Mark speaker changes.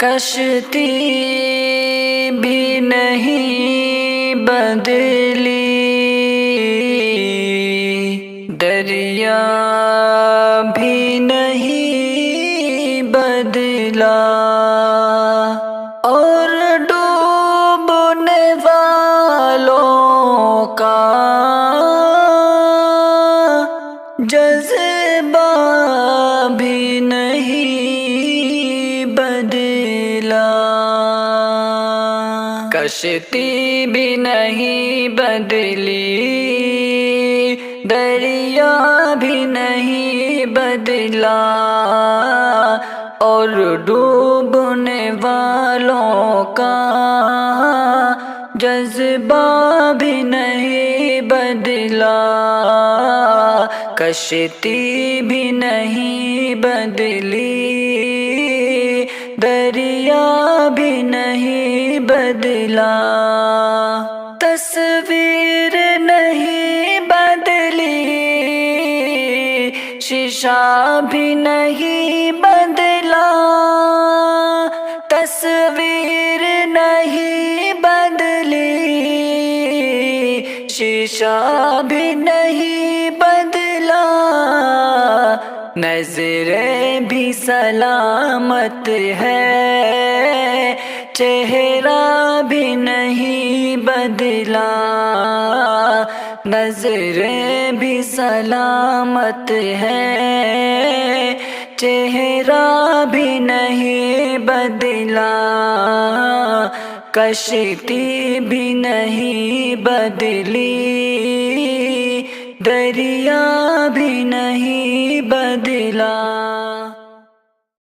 Speaker 1: کشتی بھی نہیں بدلی، دریا بھی نہیں بدلا، اور ڈوبنے والوں کا جذبہ بھی نہیں بدلا۔ کشتی بھی نہیں بدلی، دریا بھی نہیں بدلا، اور ڈوبنے والوں کا جذبہ بھی نہیں بدلا۔ کشتی بھی نہیں بدلی، دریا بھی نہیں بدلا، تصویر نہیں بدلی، شیشہ بھی نہیں بدلا، تصویر نہیں بدلی، شیشہ بھی نہیں بدلا، نظریں بھی سلامت ہے، چہرہ بھی نہیں بدلا، نظریں بھی سلامت ہے، چہرہ بھی نہیں بدلا، کشتی بھی نہیں بدلی، دریا بھی نہیں بدلا۔